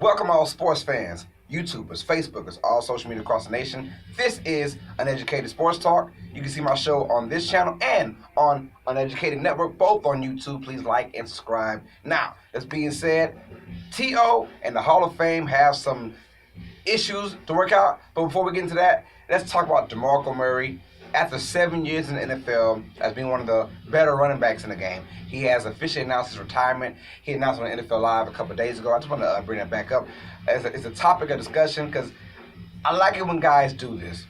Welcome all sports fans, YouTubers, Facebookers, all social media across the nation. This is Uneducated Sports Talk. You can see my show on this channel and on Uneducated Network, both on YouTube. Please like and subscribe. Now, that being said, T.O. and the Hall of Fame have some issues to work out. But before we get into that, let's talk about DeMarco Murray. After 7 years in the NFL as being one of the better running backs in the game, he has officially announced his retirement. He announced on NFL Live a couple of days ago. I just want to bring that back up as it's a topic of discussion because I like it when guys do this.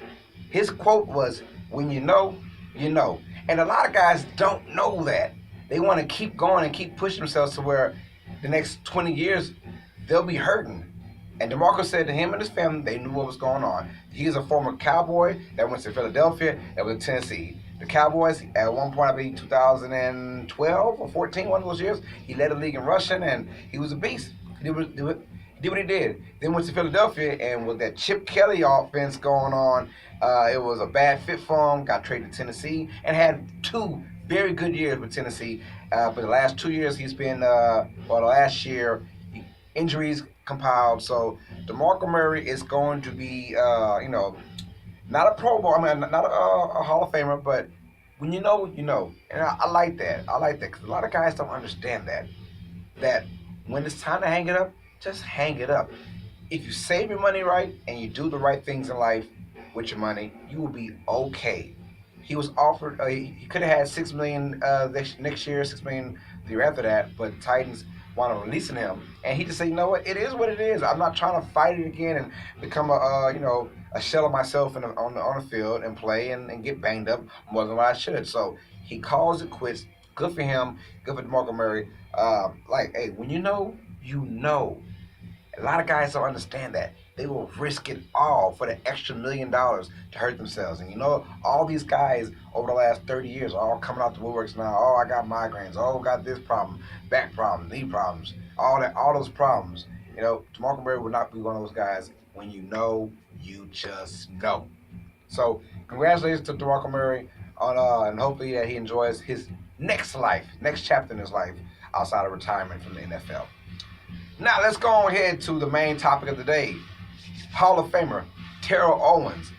His quote was, "When you know, you know." And a lot of guys don't know that. They want to keep going and keep pushing themselves to where the next 20 years they'll be hurting. And DeMarco said to him and his family, they knew what was going on. He is a former Cowboy that went to Philadelphia, that was Tennessee. The Cowboys, at one point, I believe 2012 or 14, one of those years, he led the league in rushing, and he was a beast. He did what he did. Then went to Philadelphia, and with that Chip Kelly offense going on, it was a bad fit for him, got traded to Tennessee, and had two very good years with Tennessee. For the last 2 years, he's been, the last year, injuries compiled. So DeMarco Murray is going to be, not a Pro Bowl. I mean, not a Hall of Famer, but when you know, you know. And I like that. I like that because a lot of guys don't understand that. That when it's time to hang it up, just hang it up. If you save your money right and you do the right things in life with your money, you will be okay. He was offered. He could have had $6 million next year, $6 million the year after that, but Titans wound up releasing him, and he just said, "You know what? It is what it is. I'm not trying to fight it again and become a shell of myself on the field and play and get banged up more than what I should." So he calls it quits. Good for him. Good for DeMarco Murray. Hey, when you know, you know. A lot of guys don't understand that. They will risk it all for the extra $1 million to hurt themselves. And all these guys over the last 30 years are all coming out the woodworks now. Oh, I got migraines. Oh, I got this problem, back problem, knee problems, all those problems. DeMarco Murray will not be one of those guys. When you know, you just know. So, congratulations to DeMarco Murray on, and hopefully he enjoys his next chapter in his life outside of retirement from the NFL. Now let's go ahead to the main topic of the day. Hall of Famer Terrell Owens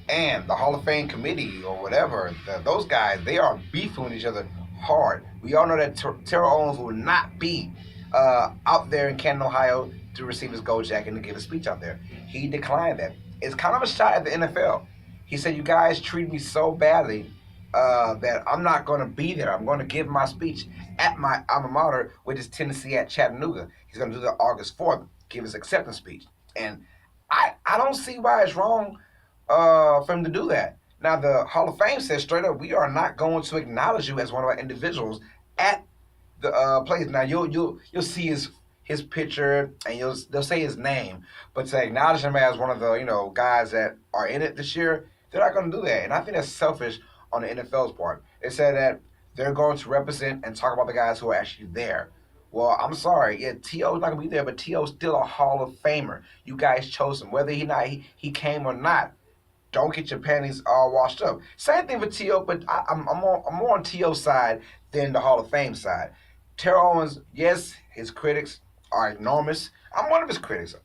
and the Hall of Fame committee or whatever, those guys, they are beefing with each other hard. We all know that Terrell Owens will not be out there in Canton, Ohio to receive his gold jacket and to give a speech out there. He declined that. It's kind of a shot at the NFL. He said, "You guys treat me so badly that I'm not going to be there. I'm going to give my speech at my alma mater, which is Tennessee at Chattanooga." He's going to do that August 4th, give his acceptance speech. And I don't see why it's wrong for him to do that. Now, the Hall of Fame says straight up, we are not going to acknowledge you as one of our individuals at the place. Now, you'll see his picture and they'll say his name, but to acknowledge him as one of the guys that are in it this year, they're not going to do that. And I think that's selfish on the NFL's part. They said that they're going to represent and talk about the guys who are actually there. Well, I'm sorry. Yeah, T.O.'s not going to be there, but T.O.'s still a Hall of Famer. You guys chose him. Whether he came or not, don't get your panties all washed up. Same thing for T.O., but I'm more on T.O.'s side than the Hall of Fame side. Terrell Owens, yes, his critics are enormous. I'm one of his critics.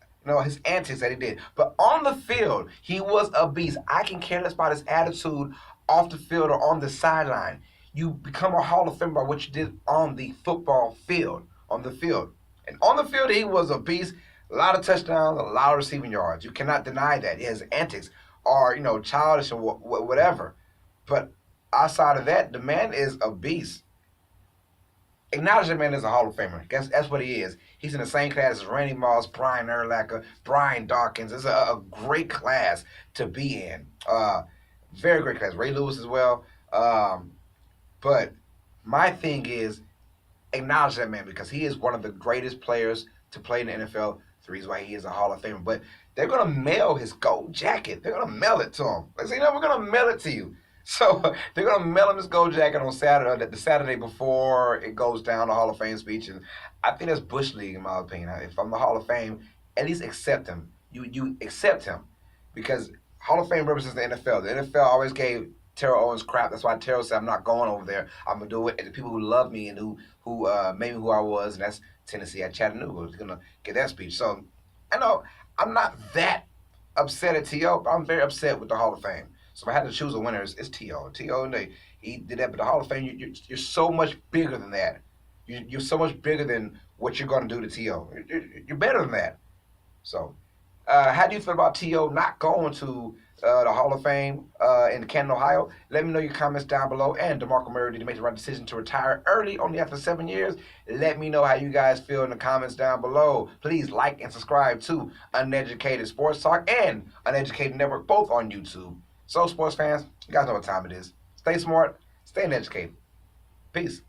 His antics that he did. But on the field, he was a beast. I can care less about his attitude off the field or on the sideline. You become a Hall of Famer by what you did on the football field, on the field. And on the field, he was a beast. A lot of touchdowns, a lot of receiving yards. You cannot deny that. His antics are, childish or whatever. But outside of that, the man is a beast. Acknowledge the man as a Hall of Famer. That's what he is. He's in the same class as Randy Moss, Brian Urlacher, Brian Dawkins. It's a great class to be in. Very great class. Ray Lewis as well. But my thing is, acknowledge that man because he is one of the greatest players to play in the NFL. The reason why he is a Hall of Famer. But they're going to mail his gold jacket. They're going to mail it to him. They say, we're going to mail it to you. So they're going to mail him his gold jacket on Saturday, the Saturday before it goes down, the Hall of Fame speech. And I think that's Bush League, in my opinion. If I'm the Hall of Fame, at least accept him. You accept him because Hall of Fame represents the NFL. The NFL always gave Terrell Owens crap. That's why Terrell said, "I'm not going over there. I'm going to do it." And the people who love me and who made me who I was, and that's Tennessee at Chattanooga, is going to get that speech. So I know I'm not that upset at T.O., but I'm very upset with the Hall of Fame. So if I had to choose a winner, it's T.O. T.O. He did that, but the Hall of Fame, you're so much bigger than that. You're so much bigger than what you're going to do to T.O. You're better than that. So, how do you feel about T.O. not going to the Hall of Fame in Canton, Ohio? Let me know your comments down below. And DeMarco Murray, did he make the right decision to retire early, only after 7 years? Let me know how you guys feel in the comments down below. Please like and subscribe to Uneducated Sports Talk and Uneducated Network, both on YouTube. So, sports fans, you guys know what time it is. Stay smart, stay uneducated. Peace.